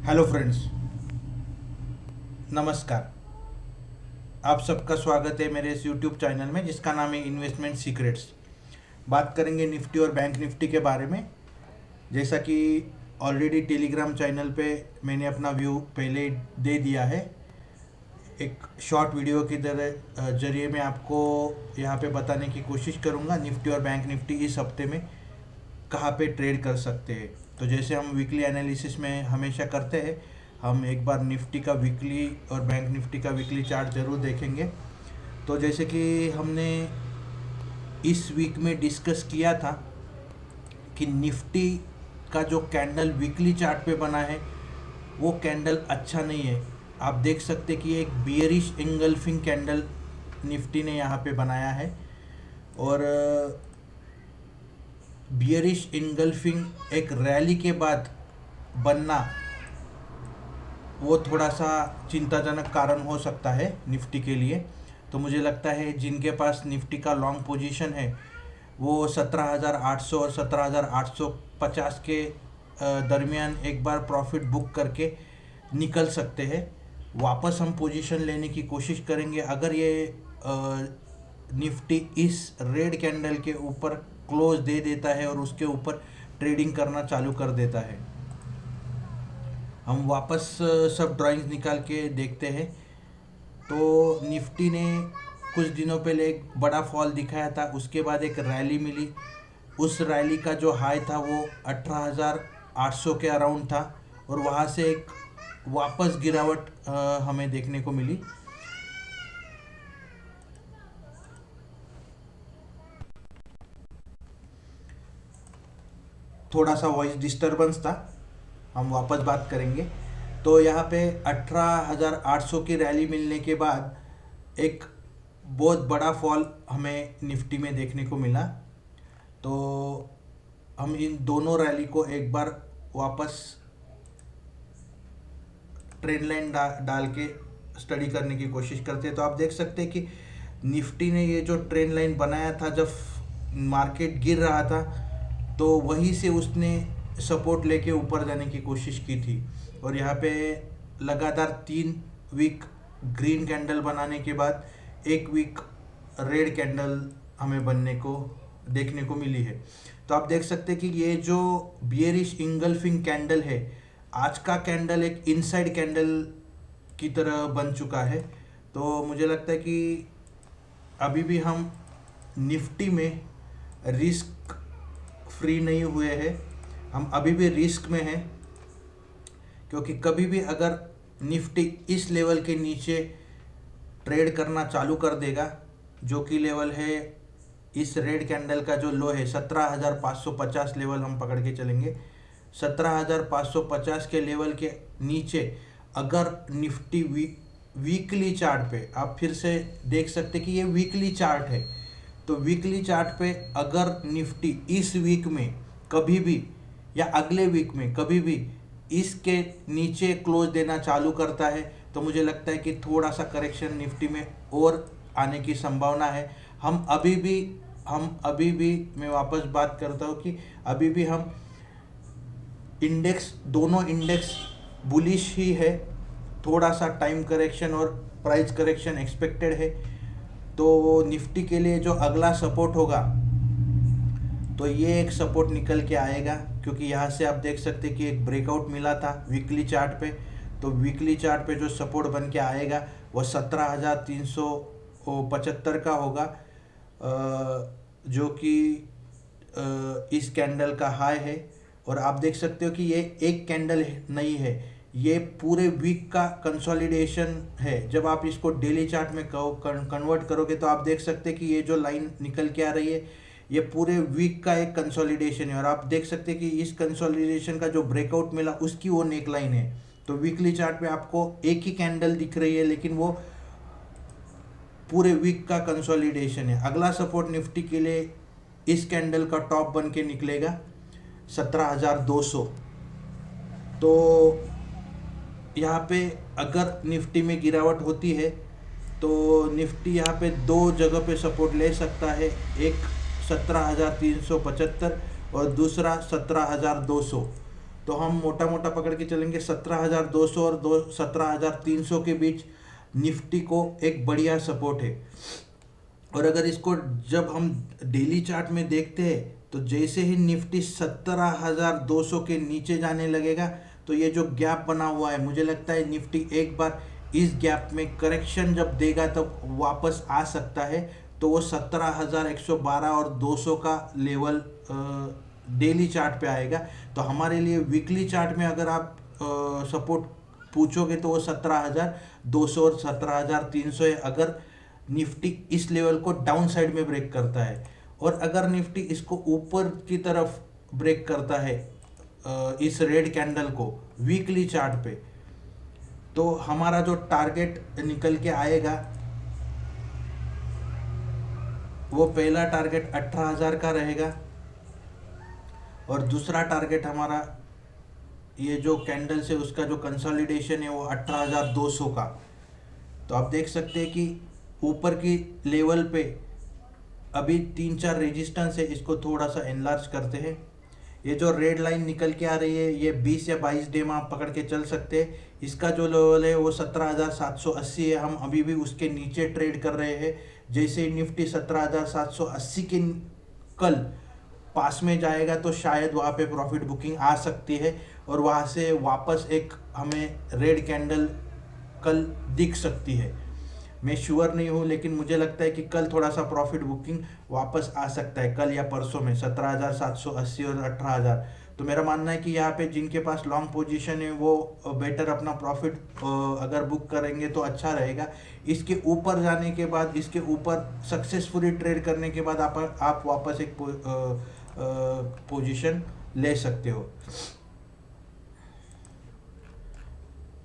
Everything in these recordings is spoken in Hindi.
हेलो फ्रेंड्स, नमस्कार। आप सबका स्वागत है मेरे इस यूट्यूब चैनल में जिसका नाम है इन्वेस्टमेंट सीक्रेट्स। बात करेंगे निफ्टी और बैंक निफ्टी के बारे में। जैसा कि ऑलरेडी टेलीग्राम चैनल पे मैंने अपना व्यू पहले दे दिया है, एक शॉर्ट वीडियो की तरह जरिए मैं आपको यहाँ पे बताने की कोशिश करूँगा निफ्टी और बैंक निफ्टी इस हफ्ते में कहाँ पे ट्रेड कर सकते हैं। तो जैसे हम वीकली एनालिसिस में हमेशा करते हैं, हम एक बार निफ्टी का वीकली और बैंक निफ्टी का वीकली चार्ट ज़रूर देखेंगे। तो जैसे कि हमने इस वीक में डिस्कस किया था कि निफ्टी का जो कैंडल वीकली चार्ट पे बना है वो कैंडल अच्छा नहीं है। आप देख सकते कि एक बियरिश इंगल्फिंग कैंडल निफ्टी ने यहाँ पे बनाया है, और बियरिश इंगल्फिंग एक रैली के बाद बनना वो थोड़ा सा चिंताजनक कारण हो सकता है निफ्टी के लिए। तो मुझे लगता है जिनके पास निफ्टी का लॉन्ग पोजीशन है वो 17,800 और 17,850 के दरमियान एक बार प्रॉफिट बुक करके निकल सकते हैं। वापस हम पोजीशन लेने की कोशिश करेंगे अगर ये निफ्टी इस रेड कैंडल के ऊपर क्लोज दे देता है और उसके ऊपर ट्रेडिंग करना चालू कर देता है। हम वापस सब ड्राइंग्स निकाल के देखते हैं। तो निफ्टी ने कुछ दिनों पहले एक बड़ा फॉल दिखाया था, उसके बाद एक रैली मिली। उस रैली का जो हाई था वो 18,800 के अराउंड था, और वहाँ से एक वापस गिरावट हमें देखने को मिली। थोड़ा सा वॉइस डिस्टरबेंस था, हम वापस बात करेंगे। तो यहाँ पे 18,800 की रैली मिलने के बाद एक बहुत बड़ा फॉल हमें निफ्टी में देखने को मिला। तो हम इन दोनों रैली को एक बार वापस ट्रेंड लाइन डाल के स्टडी करने की कोशिश करते हैं। तो आप देख सकते हैं कि निफ्टी ने ये जो ट्रेंड लाइन बनाया था जब मार्केट गिर रहा था, तो वहीं से उसने सपोर्ट लेके ऊपर जाने की कोशिश की थी। और यहाँ पे लगातार 3 वीक ग्रीन कैंडल बनाने के बाद एक वीक रेड कैंडल हमें बनने को देखने को मिली है। तो आप देख सकते हैं कि ये जो बियरिश इंगल्फिंग कैंडल है, आज का कैंडल एक इनसाइड कैंडल की तरह बन चुका है। तो मुझे लगता है कि अभी भी हम निफ्टी में रिस्क फ्री नहीं हुए हैं, हम अभी भी रिस्क में हैं। क्योंकि कभी भी अगर निफ्टी इस लेवल के नीचे ट्रेड करना चालू कर देगा, जो कि लेवल है इस रेड कैंडल का जो लो है 17,550 लेवल हम पकड़ के चलेंगे। 17,550 के लेवल के नीचे अगर निफ्टी वीकली चार्ट पे, आप फिर से देख सकते कि ये वीकली चार्ट है, तो वीकली चार्ट पे अगर निफ्टी इस वीक में कभी भी या अगले वीक में कभी भी इसके नीचे क्लोज देना चालू करता है, तो मुझे लगता है कि थोड़ा सा करेक्शन निफ्टी में और आने की संभावना है। हम अभी भी मैं वापस बात करता हूँ कि अभी भी हम दोनों इंडेक्स बुलिश ही है। थोड़ा सा टाइम करेक्शन और प्राइस करेक्शन एक्सपेक्टेड है। तो निफ्टी के लिए जो अगला सपोर्ट होगा, तो ये एक सपोर्ट निकल के आएगा, क्योंकि यहाँ से आप देख सकते कि एक ब्रेकआउट मिला था वीकली चार्ट पे। तो वीकली चार्ट पे जो सपोर्ट बन के आएगा वो 17,375 का होगा, जो कि इस कैंडल का हाई है। और आप देख सकते हो कि ये एक कैंडल नहीं है, ये पूरे वीक का कंसोलिडेशन है। जब आप इसको डेली चार्ट में कन्वर्ट करोगे तो आप देख सकते हैं कि ये जो लाइन निकल के आ रही है ये पूरे वीक का एक कंसोलिडेशन है। और आप देख सकते हैं कि इस कंसोलिडेशन का जो ब्रेकआउट मिला उसकी वो नेक लाइन है। तो वीकली चार्ट पे आपको एक ही कैंडल दिख रही है, लेकिन वो पूरे वीक का कंसोलिडेशन है। अगला सपोर्ट निफ्टी के लिए इस कैंडल का टॉप बन के निकलेगा 17,200। तो यहाँ पे अगर निफ्टी में गिरावट होती है तो निफ्टी यहाँ पे दो जगह पे सपोर्ट ले सकता है, एक 17,375 और दूसरा 17,200। तो हम मोटा मोटा पकड़ के चलेंगे 17,200 और 17,300 के बीच निफ्टी को एक बढ़िया सपोर्ट है। और अगर इसको जब हम डेली चार्ट में देखते हैं तो जैसे ही निफ्टी 17,200 के नीचे जाने लगेगा तो ये जो गैप बना हुआ है, मुझे लगता है निफ्टी एक बार इस गैप में करेक्शन जब देगा तब वापस आ सकता है। तो वो 17,112 और 200 का लेवल डेली चार्ट पे आएगा। तो हमारे लिए वीकली चार्ट में अगर आप सपोर्ट पूछोगे तो वो 17,200 और 17,300 है, अगर निफ्टी इस लेवल को डाउन साइड में ब्रेक करता है। और अगर निफ्टी इसको ऊपर की तरफ ब्रेक करता है इस रेड कैंडल को वीकली चार्ट पे, तो हमारा जो टारगेट निकल के आएगा वो पहला टारगेट 18,000 का रहेगा और दूसरा टारगेट हमारा ये जो कैंडल से उसका जो कंसोलिडेशन है वो 18,200 का। तो आप देख सकते हैं कि ऊपर की लेवल पे अभी 3-4 रेजिस्टेंस है, इसको थोड़ा सा एनलार्ज करते हैं। ये जो रेड लाइन निकल के आ रही है ये 20 या 22 डे में आप पकड़ के चल सकते हैं। इसका जो लेवल है वो 17,780 है, हम अभी भी उसके नीचे ट्रेड कर रहे हैं। जैसे ही निफ्टी 17,780 के कल पास में जाएगा तो शायद वहाँ पे प्रॉफिट बुकिंग आ सकती है और वहाँ से वापस एक हमें रेड कैंडल कल दिख सकती है। मैं श्योर नहीं हूँ लेकिन मुझे लगता है कि कल थोड़ा सा प्रॉफिट बुकिंग वापस आ सकता है, कल या परसों में 17,780 और 18,000। तो मेरा मानना है कि यहाँ पे जिनके पास लॉन्ग पोजीशन है वो बेटर अपना प्रॉफिट अगर बुक करेंगे तो अच्छा रहेगा। इसके ऊपर जाने के बाद, इसके ऊपर सक्सेसफुली ट्रेड करने के बाद आप वापस एक पोजीशन ले सकते हो।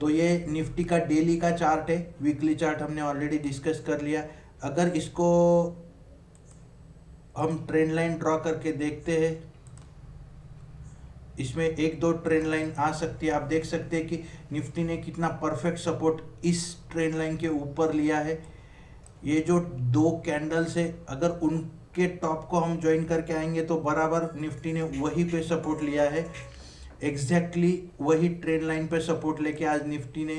तो ये निफ्टी का डेली का चार्ट है, वीकली चार्ट हमने ऑलरेडी डिस्कस कर लिया। अगर इसको हम ट्रेंड लाइन ड्रॉ करके देखते हैं, इसमें एक दो ट्रेंड लाइन आ सकती है। आप देख सकते हैं कि निफ्टी ने कितना परफेक्ट सपोर्ट इस ट्रेंड लाइन के ऊपर लिया है। ये जो दो कैंडल्स है अगर उनके टॉप को हम ज्वाइन करके आएंगे तो बराबर निफ्टी ने वही पे सपोर्ट लिया है, एग्जैक्टली वही ट्रेंड लाइन पे सपोर्ट लेके आज निफ्टी ने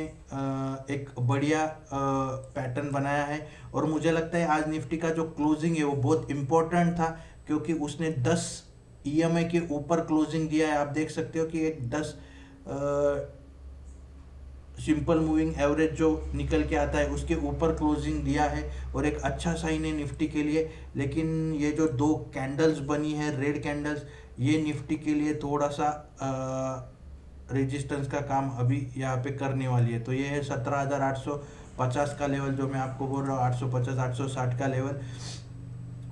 एक बढ़िया पैटर्न बनाया है। और मुझे लगता है आज निफ्टी का जो क्लोजिंग है वो बहुत इम्पोर्टेंट था क्योंकि उसने 10 ईएमए के ऊपर क्लोजिंग दिया है। आप देख सकते हो कि एक 10 सिंपल मूविंग एवरेज जो निकल के आता है उसके ऊपर क्लोजिंग दिया है और एक अच्छा साइन है निफ्टी के लिए। लेकिन ये जो दो कैंडल्स बनी है रेड कैंडल्स, ये निफ्टी के लिए थोड़ा सा रेजिस्टेंस का काम अभी यहाँ पे करने वाली है। तो ये है 17,850 का लेवल जो मैं आपको बोल रहा हूँ, 850 860 का लेवल।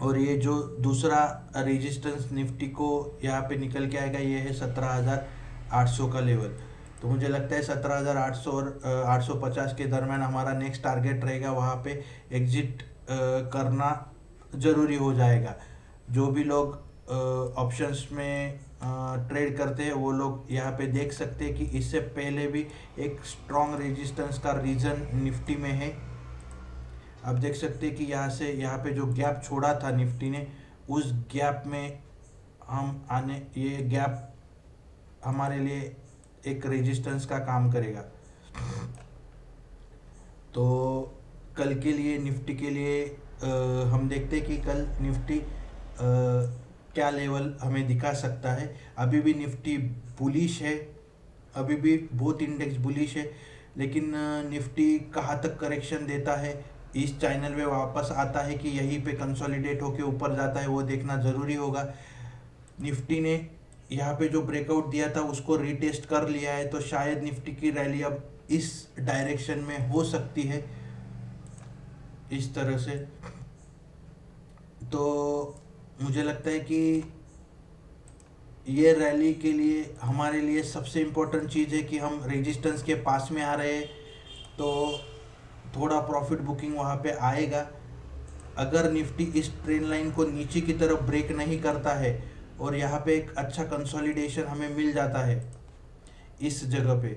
और ये जो दूसरा रेजिस्टेंस निफ्टी को यहाँ पे निकल के आएगा ये है 17,800 का लेवल। तो मुझे लगता है 17,800 और 850 के दरम्यान हमारा नेक्स्ट टारगेट रहेगा, वहाँ पे एग्जिट करना ज़रूरी हो जाएगा। जो भी लोग ऑप्शंस में ट्रेड करते हैं वो लोग यहाँ पे देख सकते हैं कि इससे पहले भी एक स्ट्रॉन्ग रेजिस्टेंस का रीज़न निफ्टी में है। आप देख सकते हैं कि यहाँ से यहाँ पे जो गैप छोड़ा था निफ्टी ने, उस गैप में हम आने, ये गैप हमारे लिए एक रेजिस्टेंस का काम करेगा। तो कल के लिए निफ्टी के लिए हम देखते हैं कि कल निफ्टी क्या लेवल हमें दिखा सकता है। अभी भी निफ्टी बुलिश है, अभी भी बहुत इंडेक्स बुलिश है, लेकिन निफ्टी कहाँ तक करेक्शन देता है, इस चैनल में वापस आता है कि यहीं पे कंसोलिडेट होके ऊपर जाता है, वो देखना ज़रूरी होगा। निफ्टी ने यहाँ पे जो ब्रेकआउट दिया था उसको रीटेस्ट कर लिया है तो शायद निफ्टी की रैली अब इस डायरेक्शन में हो सकती है, इस तरह से। तो मुझे लगता है कि ये रैली के लिए हमारे लिए सबसे इम्पोर्टेंट चीज़ है कि हम रेजिस्टेंस के पास में आ रहे हैं तो थोड़ा प्रॉफिट बुकिंग वहाँ पे आएगा। अगर निफ्टी इस ट्रेंड लाइन को नीचे की तरफ ब्रेक नहीं करता है और यहाँ पे एक अच्छा कंसोलिडेशन हमें मिल जाता है इस जगह पे,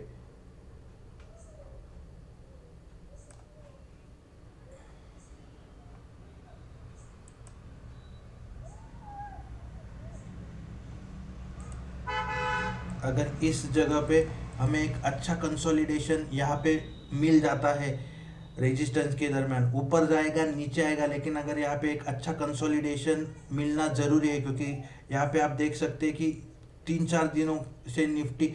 अगर इस जगह पे हमें एक अच्छा कंसोलिडेशन यहाँ पे मिल जाता है। रेजिस्टेंस के दरमियान ऊपर जाएगा नीचे आएगा, लेकिन अगर यहाँ पे एक अच्छा कंसोलिडेशन मिलना ज़रूरी है, क्योंकि यहाँ पे आप देख सकते हैं कि 3-4 दिनों से निफ्टी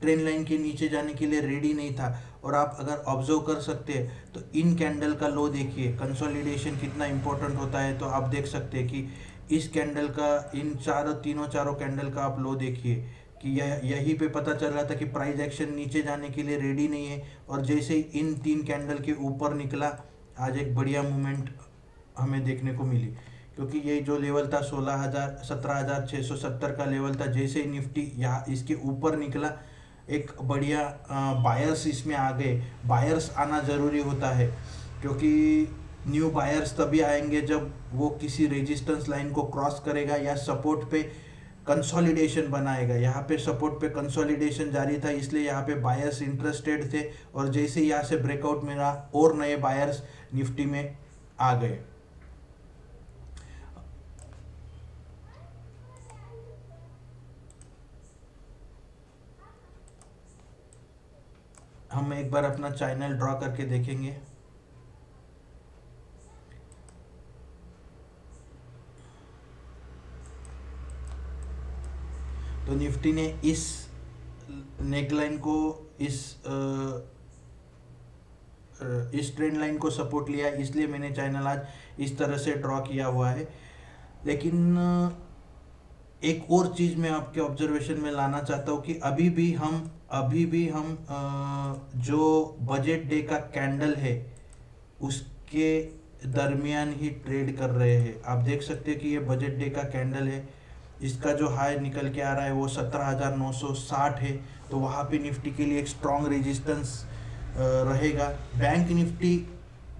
ट्रेंड लाइन के नीचे जाने के लिए रेडी नहीं था। और आप अगर ऑब्जर्व कर सकते हैं तो इन कैंडल का लो देखिए, कंसोलिडेशन कितना इंपॉर्टेंट होता है। तो आप देख सकते हैं कि इस कैंडल का, इन चारों कैंडल का आप लो देखिए कि यहीं पे पता चल रहा था कि प्राइस एक्शन नीचे जाने के लिए रेडी नहीं है। और जैसे ही इन 3 कैंडल के ऊपर निकला, आज एक बढ़िया मूवमेंट हमें देखने को मिली, क्योंकि ये जो लेवल था 17,670 का लेवल था। जैसे ही निफ्टी यहाँ इसके ऊपर निकला, एक बढ़िया बायर्स इसमें आ गए। बायर्स आना ज़रूरी होता है, क्योंकि न्यू बायर्स तभी आएंगे जब वो किसी रेजिस्टेंस लाइन को क्रॉस करेगा या सपोर्ट पे कंसोलिडेशन बनाएगा। यहाँ पे सपोर्ट पे कंसोलिडेशन जारी था, इसलिए यहाँ पे बायर्स इंटरेस्टेड थे। और जैसे ही यहाँ से ब्रेकआउट मिला और नए बायर्स निफ्टी में आ गए। हम एक बार अपना चैनल ड्रॉ करके देखेंगे। तो निफ्टी ने इस नेकलाइन को, इस ट्रेंड लाइन को सपोर्ट लिया, इसलिए मैंने चैनल आज इस तरह से ड्रॉ किया हुआ है। लेकिन एक और चीज़ मैं आपके ऑब्जर्वेशन में लाना चाहता हूँ कि अभी भी हम जो बजट डे का कैंडल है उसके दरमियान ही ट्रेड कर रहे हैं। आप देख सकते हैं कि ये बजट डे का कैंडल है, इसका जो हाई निकल के आ रहा है वो 17,960 है। तो वहाँ पे निफ्टी के लिए एक स्ट्रॉन्ग रेजिस्टेंस रहेगा। बैंक निफ्टी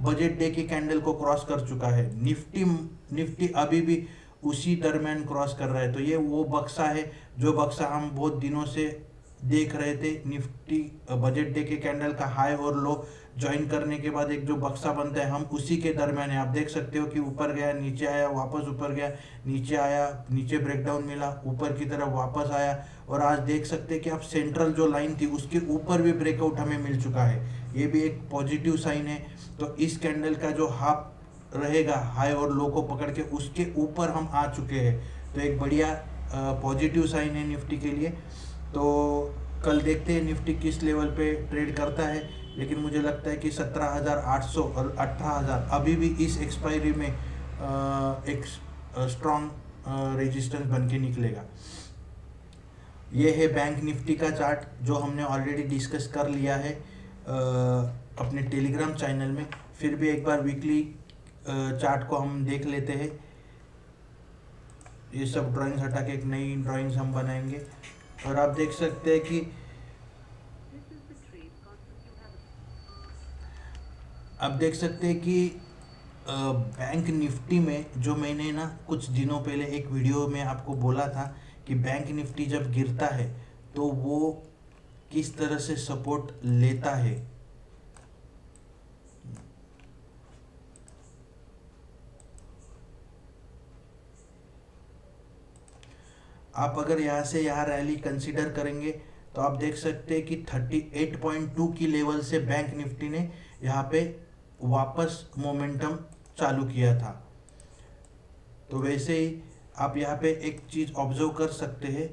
बजट डे के कैंडल को क्रॉस कर चुका है, निफ्टी अभी भी उसी दरमियान क्रॉस कर रहा है। तो ये वो बक्सा है जो बक्सा हम बहुत दिनों से देख रहे थे। निफ्टी बजट डे के कैंडल का हाई और लो ज्वाइन करने के बाद एक जो बक्सा बनता है, हम उसी के दरमियान है। आप देख सकते हो कि ऊपर गया, नीचे आया, वापस ऊपर गया, नीचे आया, नीचे ब्रेकडाउन मिला, ऊपर की तरफ वापस आया। और आज देख सकते हैं कि आप सेंट्रल जो लाइन थी उसके ऊपर भी ब्रेकआउट हमें मिल चुका है, ये भी एक पॉजिटिव साइन है। तो इस कैंडल का जो हाफ रहेगा हाई और लो को पकड़ के, उसके ऊपर हम आ चुके हैं। तो एक बढ़िया पॉजिटिव साइन है निफ्टी के लिए। तो कल देखते हैं निफ्टी किस लेवल पे ट्रेड करता है, लेकिन मुझे लगता है कि 17,800 और 18,000 अभी भी इस एक्सपायरी में एक स्ट्रॉन्ग रेजिस्टेंस बन के निकलेगा। ये है बैंक निफ्टी का चार्ट जो हमने ऑलरेडी डिस्कस कर लिया है अपने टेलीग्राम चैनल में। फिर भी एक बार वीकली चार्ट को हम देख लेते हैं। ये सब ड्राइंग्स हटा के एक नई ड्राइंग्स हम बनाएंगे। और आप देख सकते हैं कि बैंक निफ्टी में जो मैंने ना कुछ दिनों पहले एक वीडियो में आपको बोला था कि बैंक निफ्टी जब गिरता है तो वो किस तरह से सपोर्ट लेता है। आप अगर यहाँ से यहाँ रैली कंसीडर करेंगे तो आप देख सकते हैं कि 38.2 की लेवल से बैंक निफ्टी ने यहाँ पे वापस मोमेंटम चालू किया था। तो वैसे ही आप यहाँ पे एक चीज़ ऑब्जर्व कर सकते हैं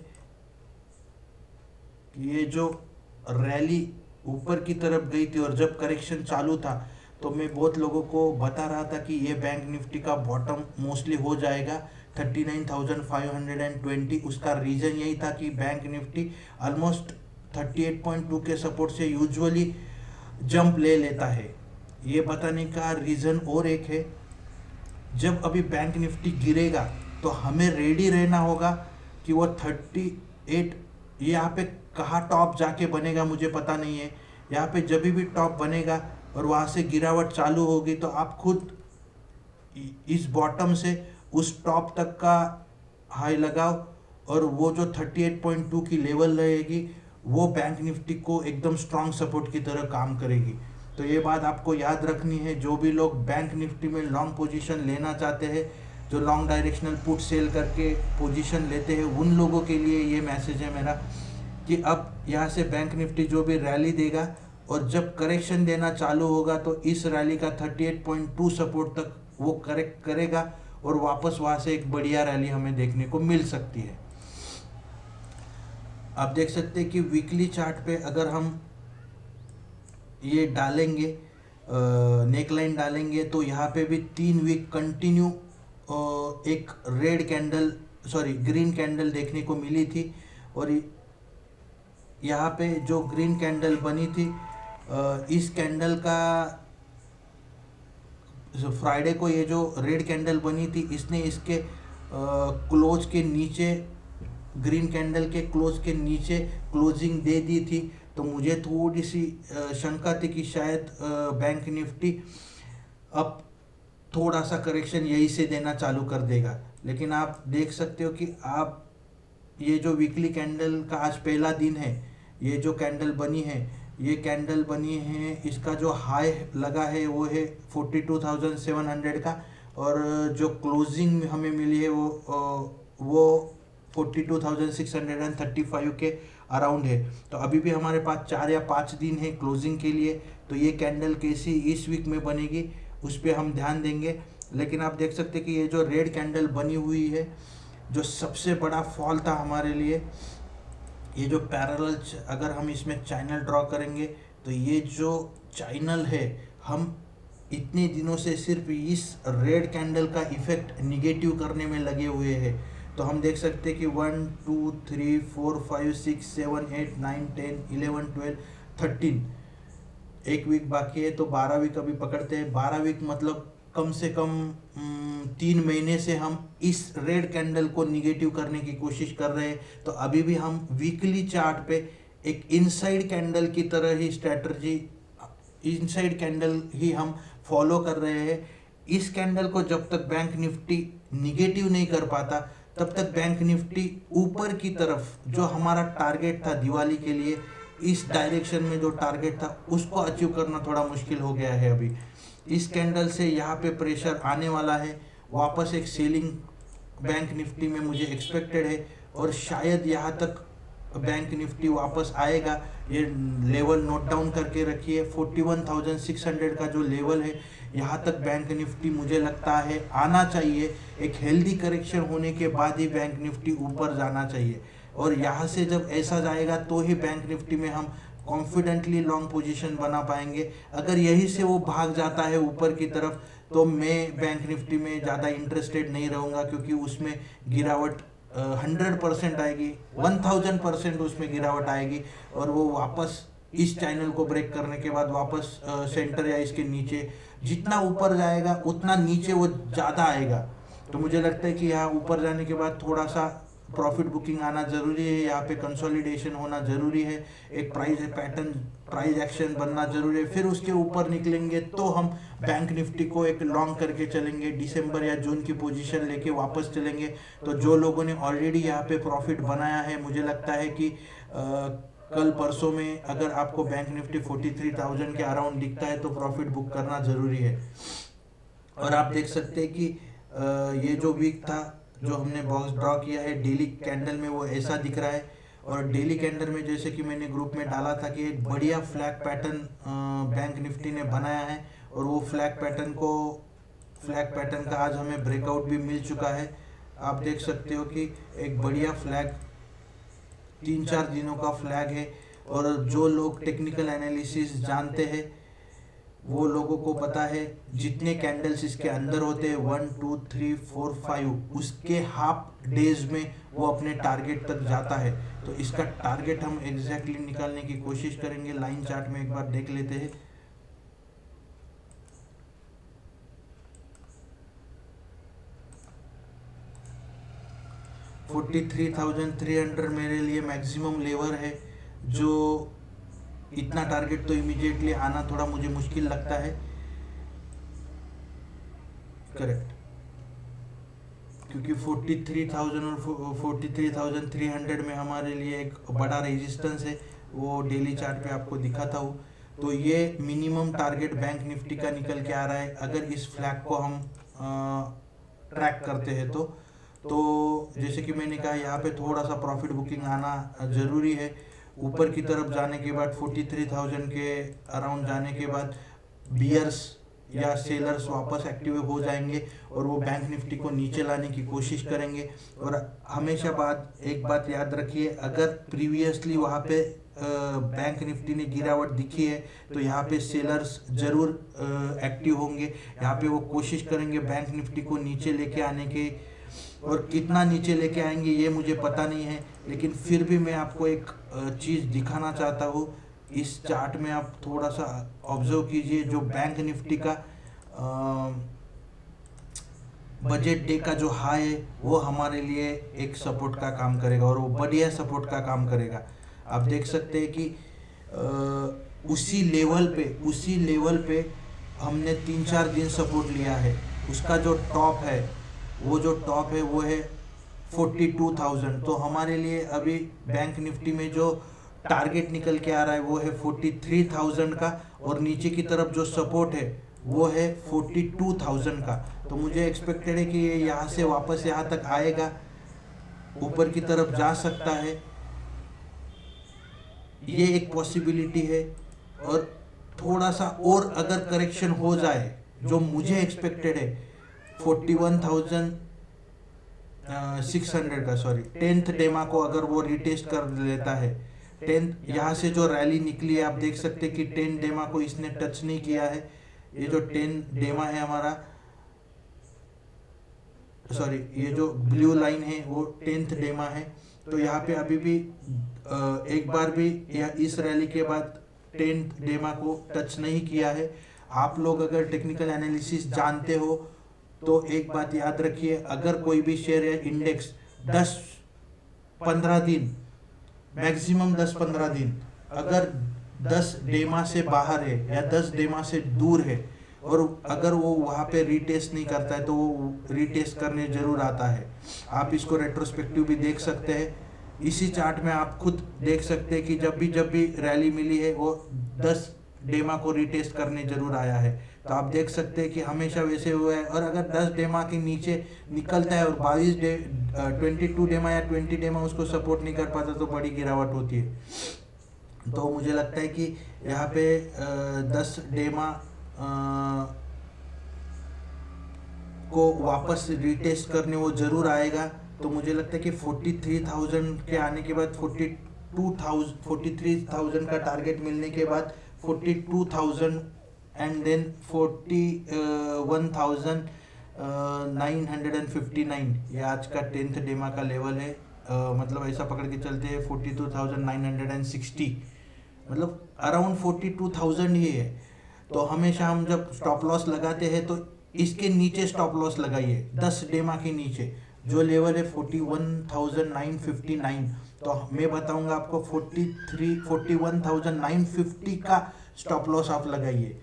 कि ये जो रैली ऊपर की तरफ गई थी और जब करेक्शन चालू था तो मैं बहुत लोगों को बता रहा था कि ये बैंक निफ्टी का बॉटम मोस्टली हो जाएगा 39,520। उसका रीज़न यही था कि बैंक निफ्टी ऑलमोस्ट 38.2 के सपोर्ट से यूजुअली जंप ले लेता है। ये बताने का रीज़न और एक है, जब अभी बैंक निफ्टी गिरेगा तो हमें रेडी रहना होगा कि वो 38, यहाँ पे कहाँ टॉप जाके बनेगा मुझे पता नहीं है। यहाँ पे जब भी टॉप बनेगा और वहाँ से गिरावट चालू होगी तो आप खुद इस बॉटम से उस टॉप तक का हाई लगाओ और वो जो 38.2 की लेवल रहेगी वो बैंक निफ्टी को एकदम स्ट्रॉन्ग सपोर्ट की तरह काम करेगी। तो ये बात आपको याद रखनी है। जो भी लोग बैंक निफ्टी में लॉन्ग पोजीशन लेना चाहते हैं, जो लॉन्ग डायरेक्शनल पुट सेल करके पोजीशन लेते हैं, उन लोगों के लिए ये मैसेज है मेरा कि अब यहाँ से बैंक निफ्टी जो भी रैली देगा और जब करेक्शन देना चालू होगा तो इस रैली का 38.2 सपोर्ट तक वो करेक्ट करेगा और वापस वहाँ से एक बढ़िया रैली हमें देखने को मिल सकती है। आप देख सकते हैं कि वीकली चार्ट पे अगर हम ये डालेंगे, नेकलाइन डालेंगे, तो यहाँ पे भी 3 वीक कंटिन्यू एक red candle, sorry green candle देखने को मिली थी। और यहाँ पे जो ग्रीन कैंडल बनी थी, इस कैंडल का फ्राइडे को ये जो रेड कैंडल बनी थी, इसने इसके क्लोज के नीचे, ग्रीन कैंडल के क्लोज के नीचे क्लोजिंग दे दी थी। तो मुझे थोड़ी सी शंका थी कि शायद बैंक निफ्टी अब थोड़ा सा करेक्शन यही से देना चालू कर देगा। लेकिन आप देख सकते हो कि आप ये जो वीकली कैंडल का आज पहला दिन है, ये जो कैंडल बनी है, ये कैंडल बनी है, इसका जो हाई लगा है वो है 42,700 का, और जो क्लोजिंग हमें मिली है वो 42,635 के अराउंड है। तो अभी भी हमारे पास 4 या 5 दिन है क्लोजिंग के लिए। तो ये कैंडल कैसी इस वीक में बनेगी उस पर हम ध्यान देंगे। लेकिन आप देख सकते हैं कि ये जो रेड कैंडल बनी हुई है, जो सबसे बड़ा फॉल था हमारे लिए, ये जो पैरेलल, अगर हम इसमें चैनल ड्रॉ करेंगे तो ये जो चैनल है, हम इतने दिनों से सिर्फ इस रेड कैंडल का इफेक्ट निगेटिव करने में लगे हुए हैं। तो हम देख सकते हैं कि 1 2 3 4 5 6 7 8 9 10 11 12 13, एक वीक बाकी है। तो 12 वीक अभी पकड़ते हैं। 12 वीक मतलब कम से कम 3 महीने से हम इस रेड कैंडल को निगेटिव करने की कोशिश कर रहे हैं। तो अभी भी हम वीकली चार्ट पे एक इनसाइड कैंडल की तरह ही स्ट्रैटेजी, इनसाइड कैंडल ही हम फॉलो कर रहे हैं। इस कैंडल को जब तक बैंक निफ्टी निगेटिव नहीं कर पाता, तब तक बैंक निफ्टी ऊपर की तरफ जो हमारा टारगेट था दिवाली के लिए, इस डायरेक्शन में जो टारगेट था उसको अचीव करना थोड़ा मुश्किल हो गया है। अभी इस कैंडल से यहाँ पे प्रेशर आने वाला है, वापस एक सेलिंग बैंक निफ्टी में मुझे एक्सपेक्टेड है, और शायद यहाँ तक बैंक निफ्टी वापस आएगा। ये लेवल नोट डाउन करके रखिए, 41,600 का जो लेवल है, यहाँ तक बैंक निफ्टी मुझे लगता है आना चाहिए। एक हेल्दी करेक्शन होने के बाद ही बैंक निफ्टी ऊपर जाना चाहिए, और यहाँ से जब ऐसा जाएगा तो ही बैंक निफ्टी में हम कॉन्फिडेंटली लॉन्ग पोजीशन बना पाएंगे। अगर यही से वो भाग जाता है ऊपर की तरफ, तो मैं बैंक निफ्टी में ज़्यादा इंटरेस्टेड नहीं रहूँगा, क्योंकि उसमें गिरावट 100% आएगी, 1000% उसमें गिरावट आएगी, और वो वापस इस चैनल को ब्रेक करने के बाद वापस सेंटर या इसके नीचे, जितना ऊपर जाएगा उतना नीचे वो ज़्यादा आएगा। तो मुझे लगता है कि यहाँ ऊपर जाने के बाद थोड़ा सा प्रॉफिट बुकिंग आना ज़रूरी है, यहाँ पे कंसोलिडेशन होना ज़रूरी है, एक प्राइस पैटर्न, प्राइस एक्शन बनना ज़रूरी है। फिर उसके ऊपर निकलेंगे तो हम बैंक निफ्टी को एक लॉन्ग करके चलेंगे, दिसंबर या जून की पोजीशन लेके वापस चलेंगे। तो जो लोगों ने ऑलरेडी यहाँ पे प्रॉफिट बनाया है, मुझे लगता है कि कल परसों में अगर आपको बैंक निफ्टी 43,000 के अराउंड दिखता है तो प्रॉफिट बुक करना ज़रूरी है। और आप देख सकते हैं कि ये जो वीक था, जो हमने बॉक्स ड्रॉ किया है डेली कैंडल में, वो ऐसा दिख रहा है। और डेली कैंडल में जैसे कि मैंने ग्रुप में डाला था कि एक बढ़िया फ्लैग पैटर्न बैंक निफ्टी ने बनाया है, और वो फ्लैग पैटर्न का आज हमें ब्रेकआउट भी मिल चुका है। आप देख सकते हो कि एक बढ़िया फ्लैग, 3-4 दिनों का फ्लैग है। और जो लोग टेक्निकल एनालिसिस जानते हैं वो लोगों को पता है, जितने कैंडल्स इसके अंदर होते हैं 1 2 3 4 5, उसके हाफ डेज में वो अपने टारगेट तक जाता है। तो इसका टारगेट हम एग्जैक्टली निकालने की कोशिश करेंगे। लाइन चार्ट में एक बार देख लेते हैं। $43,300 मेरे लिए मैक्सिमम लेवल है, जो इतना टारगेट तो इमीडिएटली आना थोड़ा मुझे मुश्किल लगता है। करेक्ट, क्योंकि 43,000 और 43,300 में हमारे लिए एक बड़ा रेजिस्टेंस है, वो डेली चार्ट पे आपको दिखाता हूँ। तो ये मिनिमम टारगेट बैंक निफ्टी का निकल के आ रहा है, अगर इस फ्लैग को हम ट्रैक करते हैं तो जैसे कि मैंने कहा, यहाँ पे थोड़ा सा प्रॉफिट बुकिंग आना ज़रूरी है। ऊपर की तरफ जाने के बाद 43,000 के अराउंड जाने के बाद बियर्स या सेलर्स वापस एक्टिव हो जाएंगे और वो बैंक निफ्टी को नीचे लाने की कोशिश करेंगे। और हमेशा एक बात याद रखिए, अगर प्रीवियसली वहाँ पे बैंक निफ्टी ने गिरावट दिखी है तो यहाँ पे सेलर्स जरूर एक्टिव होंगे। यहाँ पे वो कोशिश करेंगे बैंक निफ्टी को नीचे लेके आने के, और कितना नीचे लेके आएंगे ये मुझे पता नहीं है, लेकिन फिर भी मैं आपको एक चीज़ दिखाना चाहता हूँ। इस चार्ट में आप थोड़ा सा ऑब्जर्व कीजिए, जो बैंक निफ्टी का बजट डे का जो हाई है वो हमारे लिए एक सपोर्ट का काम करेगा, और वो बढ़िया सपोर्ट का काम करेगा। आप देख सकते हैं कि उसी लेवल पे हमने 3-4 दिन सपोर्ट लिया है। उसका जो टॉप है वो है 42,000। तो हमारे लिए अभी बैंक निफ्टी में जो टारगेट निकल के आ रहा है वो है 43,000 का, और नीचे की तरफ जो सपोर्ट है वो है 42,000 का। तो मुझे एक्सपेक्टेड है कि ये यहाँ से वापस यहाँ तक आएगा, ऊपर की तरफ जा सकता है, ये एक पॉसिबिलिटी है। और थोड़ा सा और अगर करेक्शन हो जाए, जो मुझे एक्सपेक्टेड है 41,600 का, सॉरी 10th डेमा को अगर वो रिटेस्ट कर लेता है, 10th यहाँ से जो रैली निकली है आप देख सकते हैं कि 10 डेमा को इसने टच नहीं किया है। ये जो 10 डेमा है हमारा, सॉरी ये जो ब्लू लाइन है वो 10th डेमा है। तो यहाँ पे अभी भी एक बार भी इस रैली के बाद 10th डेमा को टच नहीं किया है। आप लोग अगर टेक्निकल एनालिसिस जानते हो तो एक बात याद रखिए, अगर कोई भी शेयर या इंडेक्स 10-15 दिन, मैक्सिमम 10-15 दिन अगर 10 डेमा से बाहर है या 10 डेमा से दूर है, और अगर वो वहाँ पे रीटेस्ट नहीं करता है तो वो रीटेस्ट करने जरूर आता है। आप इसको रेट्रोस्पेक्टिव भी देख सकते हैं। इसी चार्ट में आप खुद देख सकते हैं कि जब भी रैली मिली है वो 10 डेमा को रिटेस्ट करने जरूर आया है। तो आप देख सकते हैं कि हमेशा वैसे हुआ है। और अगर 10 डेमा के नीचे निकलता है और 22 डेमा या 20 डेमा उसको सपोर्ट नहीं कर पाता तो बड़ी गिरावट होती है। तो मुझे लगता है कि यहाँ पे 10 डेमा को वापस रिटेस्ट करने वो जरूर आएगा। तो मुझे लगता है कि 43,000 के आने के बाद 43,000 का टारगेट मिलने के बाद 42,000 एंड देन 41,959 ये आज का 10th डेमा का लेवल है। मतलब ऐसा पकड़ के चलते हैं 42,960, मतलब अराउंड 42,000 ही है। तो हमेशा हम जब स्टॉप लॉस लगाते हैं तो इसके नीचे स्टॉप लॉस लगाइए, 10 डेमा के नीचे जो लेवल है 41,959। तो मैं बताऊंगा आपको 41,950 का स्टॉप लॉस आप लगाइए,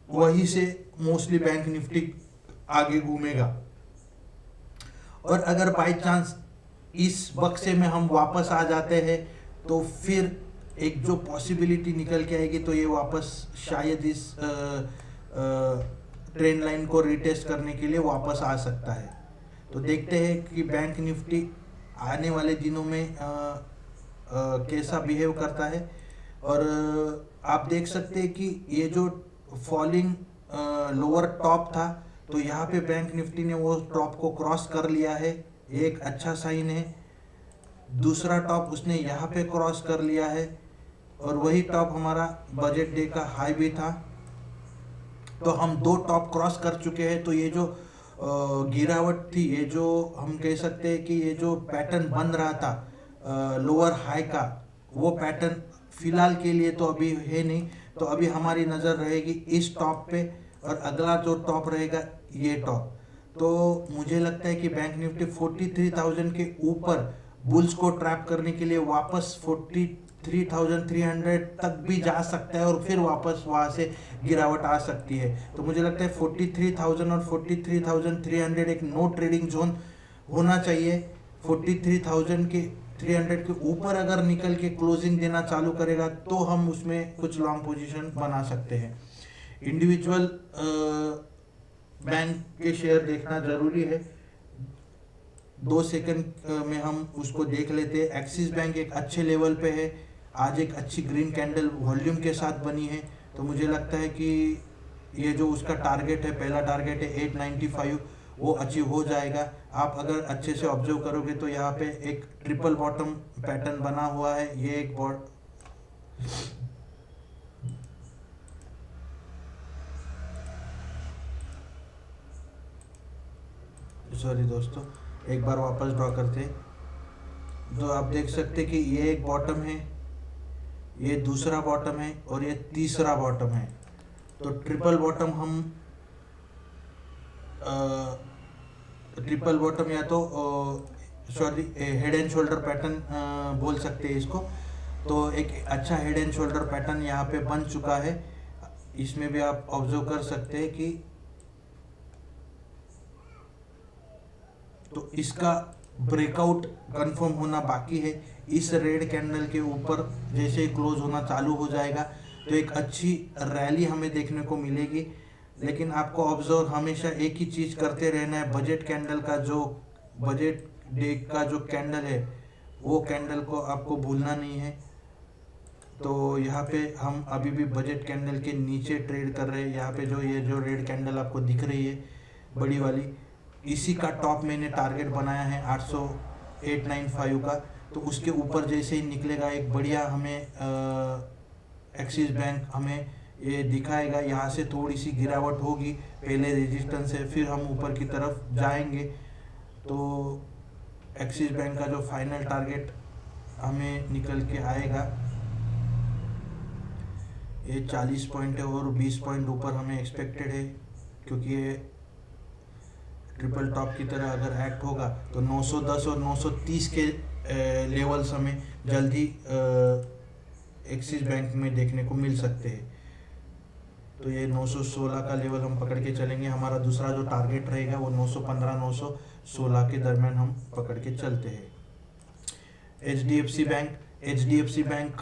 वहीं से मोस्टली बैंक निफ्टी आगे घूमेगा। और अगर बाई चांस इस बक्से में हम वापस आ जाते हैं तो फिर एक जो पॉसिबिलिटी निकल के आएगी तो ये वापस शायद इस ट्रेंड लाइन को रिटेस्ट करने के लिए वापस आ सकता है। तो देखते हैं कि बैंक निफ्टी आने वाले दिनों में कैसा बिहेव करता है। और आप देख सकते हैं कि ये जो फॉलिंग लोअर टॉप था, तो यहाँ पे बैंक निफ्टी ने वो टॉप को क्रॉस कर लिया है, एक अच्छा साइन है। दूसरा टॉप उसने यहाँ पे क्रॉस कर लिया है, और वही टॉप हमारा बजट डे का हाई भी था। तो हम 2 टॉप क्रॉस कर चुके हैं। तो ये जो गिरावट थी, ये जो हम कह सकते हैं कि ये जो पैटर्न बन रहा था लोअर हाई का, वो पैटर्न फिलहाल के लिए तो अभी है नहीं। तो अभी हमारी नज़र रहेगी इस टॉप पे, और अगला जो टॉप रहेगा ये टॉप। तो मुझे लगता है कि बैंक निफ्टी 43,000 के ऊपर बुल्स को ट्रैप करने के लिए वापस 43,300 तक भी जा सकता है, और फिर वापस वहाँ से गिरावट आ सकती है। तो मुझे लगता है 43,000 और 43,300 एक नो ट्रेडिंग जोन होना चाहिए। 43,300 के ऊपर अगर निकल के क्लोजिंग देना चालू करेगा तो हम उसमें कुछ लॉन्ग पोजीशन बना सकते हैं। इंडिविजुअल बैंक के शेयर देखना जरूरी है। 2 सेकंड में हम उसको देख लेते हैं। एक्सिस बैंक एक अच्छे लेवल पे है, आज एक अच्छी ग्रीन कैंडल वॉल्यूम के साथ बनी है। तो मुझे लगता है कि ये जो उसका टारगेट है, पहला टारगेट है 895, वो अचीव हो जाएगा। आप अगर अच्छे से ऑब्जर्व करोगे तो यहाँ पे एक ट्रिपल बॉटम पैटर्न बना हुआ है। ये एक सॉरी दोस्तों, एक बार वापस ड्रॉ करते हैं। तो आप देख सकते कि ये एक बॉटम है, ये दूसरा बॉटम है और ये तीसरा बॉटम है। तो ट्रिपल बॉटम हम ट्रिपल बॉटम या तो sorry head and shoulder pattern बोल सकते हैं इसको। तो एक अच्छा हेड एंड शोल्डर पैटर्न यहाँ पे बन चुका है। इसमें भी आप ऑब्जर्व कर सकते हैं कि तो इसका ब्रेकआउट कंफर्म होना बाकी है। इस रेड कैंडल के ऊपर जैसे ही क्लोज होना चालू हो जाएगा तो एक अच्छी रैली हमें देखने को मिलेगी। लेकिन आपको ऑब्जर्व हमेशा एक ही चीज करते रहना है, बजट कैंडल का जो बजट डे का जो कैंडल है वो कैंडल को आपको भूलना नहीं है। तो यहाँ पे हम अभी भी बजट कैंडल के नीचे ट्रेड कर रहे हैं। यहाँ पे जो ये जो रेड कैंडल आपको दिख रही है बड़ी वाली, इसी का टॉप मैंने टारगेट बनाया है 895 का। तो उसके ऊपर जैसे ही निकलेगा एक बढ़िया हमें एक्सिस बैंक हमें ये दिखाएगा। यहाँ से थोड़ी सी गिरावट होगी, पहले रेजिस्टेंस है, फिर हम ऊपर की तरफ जाएंगे। तो एक्सिस बैंक का जो फाइनल टारगेट हमें निकल के आएगा ये 40 पॉइंट है और 20 पॉइंट ऊपर हमें एक्सपेक्टेड है, क्योंकि ये ट्रिपल टॉप की तरह अगर एक्ट होगा तो 910 और 930 के लेवल्स हमें जल्दी एक्सिस बैंक में देखने को मिल सकते हैं। तो ये 916 का लेवल हम पकड़ के चलेंगे। हमारा दूसरा जो टारगेट रहेगा वो 915 916 के दरमियान हम पकड़ के चलते हैं। H D F C bank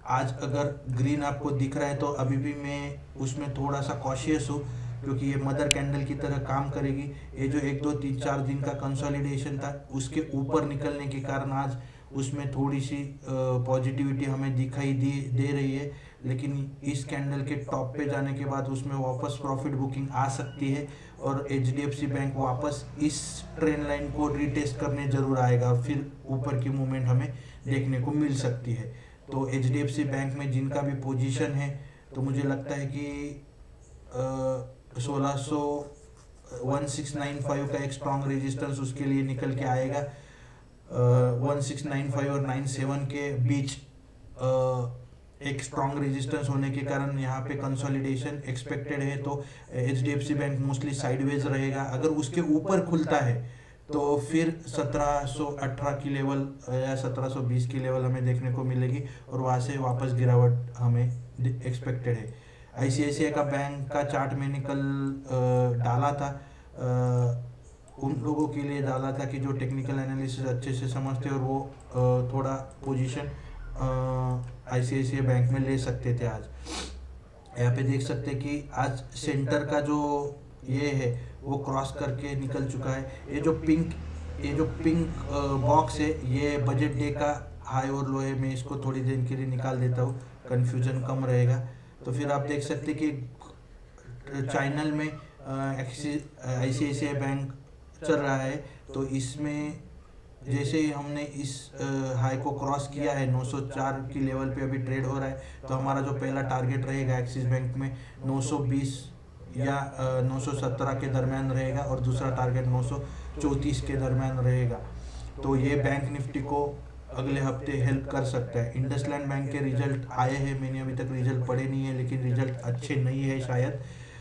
आज अगर ग्रीन आपको दिख रहा है तो अभी भी मैं उसमें थोड़ा सा कॉशियस हूँ, क्योंकि ये मदर कैंडल की तरह काम करेगी। ये जो 1 2 3 4 दिन का कंसोलिडेशन था उसके ऊपर निकलने के कारण आज उसमें थोड़ी सी पॉजिटिविटी हमें दिखाई दे रही है। लेकिन इस कैंडल के टॉप पे जाने के बाद उसमें वापस प्रॉफिट बुकिंग आ सकती है और एच बैंक वापस इस ट्रेंड लाइन को रीटेस्ट करने जरूर आएगा और फिर ऊपर की मूवमेंट हमें देखने को मिल सकती है। तो एच बैंक में जिनका भी पोजीशन है तो मुझे लगता है कि 1695 का एक स्ट्रॉन्ग रेजिस्टेंस उसके लिए निकल के आएगा। 1695 और 97 के बीच एक स्ट्रॉन्ग रेजिस्टेंस होने के कारण यहाँ पे कंसोलिडेशन एक्सपेक्टेड है। तो एच बैंक मोस्टली साइडवेज रहेगा। अगर उसके ऊपर खुलता है तो फिर 1718 की लेवल या 1720 की लेवल हमें देखने को मिलेगी और वहाँ से वापस गिरावट हमें एक्सपेक्टेड है। आईसीआईसीआई का बैंक का चार्ट मैंने कल डाला था, उन लोगों के लिए डाला था कि जो टेक्निकल एनालिसिस अच्छे से समझते और वो थोड़ा पोजीशन आईसीआईसीआई बैंक में ले सकते थे। आज यहाँ पे देख सकते कि आज सेंटर का जो ये है वो क्रॉस करके निकल चुका है। ये जो पिंक बॉक्स है ये बजट डे का हाई और लो है। मैं इसको थोड़ी देर के लिए निकाल देता हूँ, कंफ्यूजन कम रहेगा। तो फिर आप देख सकते कि चैनल में आईसीआईसीआई बैंक चल रहा है। तो इसमें जैसे ही हमने इस हाई को क्रॉस किया है 904 की लेवल पे अभी ट्रेड हो रहा है, तो हमारा जो पहला टारगेट रहेगा एक्सिस बैंक में 920 या 917 के दरमियान रहेगा और दूसरा टारगेट 934 के दरमियान रहेगा। तो ये बैंक निफ्टी को अगले हफ्ते हेल्प कर सकता है। इंडसलैंड बैंक के रिजल्ट आए हैं, मैंने अभी तक रिजल्ट पढ़े नहीं है, लेकिन रिजल्ट अच्छे नहीं है शायद।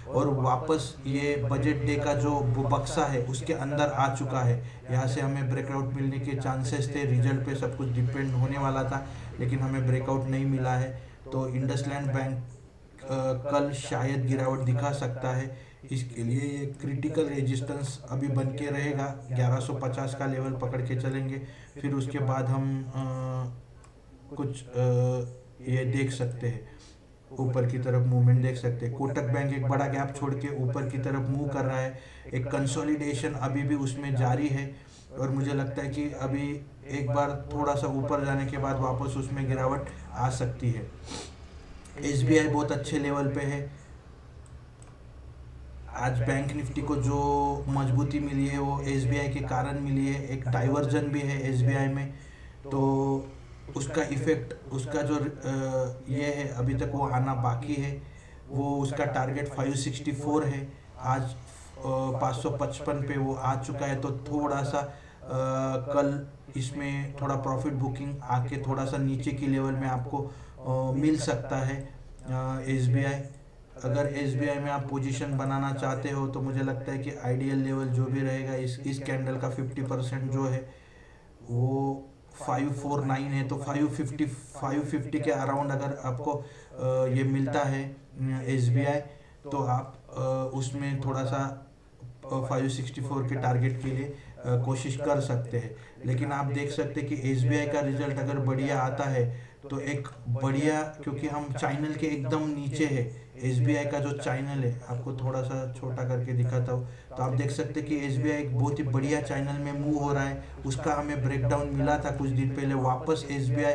और वापस ये बजट डे का जो बक्सा है उसके अंदर आ चुका है। यहाँ से हमें ब्रेकआउट मिलने के चांसेस थे, रिजल्ट पे सब कुछ डिपेंड होने वाला था, लेकिन हमें ब्रेकआउट नहीं मिला है। तो इंडसलैंड बैंक कल शायद गिरावट दिखा सकता है। इसके लिए ये क्रिटिकल रेजिस्टेंस अभी बन के रहेगा, 1150 का लेवल पकड़ के चलेंगे। फिर उसके बाद हम कुछ ये देख सकते हैं, ऊपर की तरफ मूवमेंट देख सकते हैं। कोटक बैंक एक बड़ा गैप छोड़ के ऊपर की तरफ मूव कर रहा है, एक कंसोलिडेशन अभी भी उसमें जारी है। और मुझे लगता है कि अभी एक बार थोड़ा सा ऊपर जाने के बाद वापस उसमें गिरावट आ सकती है। एसबीआई बहुत अच्छे लेवल पे है। आज बैंक निफ्टी को जो मजबूती मिली है वो एसबीआई के कारण मिली है। एक डाइवर्जन भी है एसबीआई में, तो उसका इफेक्ट, उसका जो ये है अभी तक वो आना बाकी है। वो उसका टारगेट 564 है, आज 555 पे वो आ चुका है। तो थोड़ा सा कल इसमें थोड़ा प्रॉफिट बुकिंग आके थोड़ा सा नीचे की लेवल में आपको मिल सकता है एसबीआई। अगर एसबीआई में आप पोजीशन बनाना चाहते हो तो मुझे लगता है कि आइडियल लेवल जो भी रहेगा इस कैंडल का 50% जो है वो 549 है। तो 550 के अराउंड अगर आपको ये मिलता है एसबीआई, तो आप उसमें थोड़ा सा 564 के टारगेट के लिए कोशिश कर सकते हैं। लेकिन आप देख सकते हैं कि एसबीआई का रिजल्ट अगर बढ़िया आता है तो एक बढ़िया, क्योंकि हम चैनल के एकदम नीचे है। एसबीआई का जो चैनल है, आपको थोड़ा सा छोटा करके दिखाता हूँ, तो आप देख सकते हैं कि एसबीआई एक बहुत ही बढ़िया चैनल में मूव हो रहा है। उसका हमें ब्रेकडाउन मिला था कुछ दिन पहले, वापस एसबीआई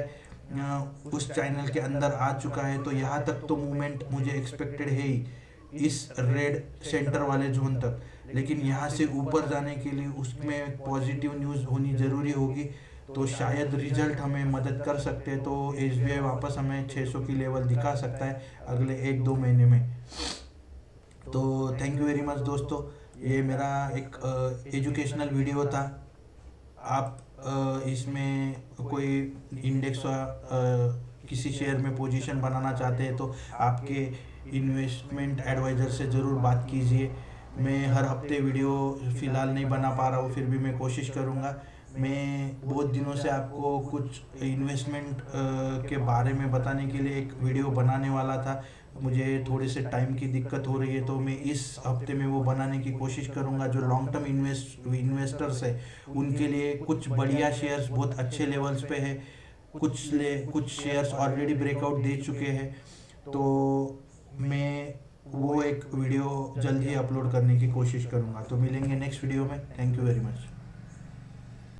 उस चैनल के अंदर आ चुका है। तो यहाँ तक तो मूवमेंट मुझे एक्सपेक्टेड है ही, इस रेड सेंटर वाले जोन तक। लेकिन यहाँ से ऊपर जाने के लिए उसमें पॉजिटिव न्यूज़ होनी ज़रूरी होगी, तो शायद रिजल्ट हमें मदद कर सकते हैं। तो एसबीआई वापस हमें 600 की लेवल दिखा सकता है अगले 1-2 महीने में। तो थैंक यू वेरी मच दोस्तों, ये मेरा एक एजुकेशनल वीडियो था। आप इसमें कोई इंडेक्स किसी शेयर में पोजीशन बनाना चाहते हैं तो आपके इन्वेस्टमेंट एडवाइज़र से ज़रूर बात कीजिए। मैं हर हफ्ते वीडियो फ़िलहाल नहीं बना पा रहा हूँ, फिर भी मैं कोशिश करूँगा। मैं बहुत दिनों से आपको कुछ इन्वेस्टमेंट के बारे में बताने के लिए एक वीडियो बनाने वाला था। मुझे थोड़े से टाइम की दिक्कत हो रही है, तो मैं इस हफ्ते में वो बनाने की कोशिश करूँगा। जो लॉन्ग टर्म इन्वेस्टर्स है उनके लिए कुछ बढ़िया शेयर्स बहुत अच्छे लेवल्स पे है। कुछ शेयर्स ऑलरेडी ब्रेकआउट दे चुके हैं। तो मैं वो एक वीडियो जल्द ही अपलोड करने की कोशिश करूँगा। तो मिलेंगे नेक्स्ट वीडियो में। Thank you very much.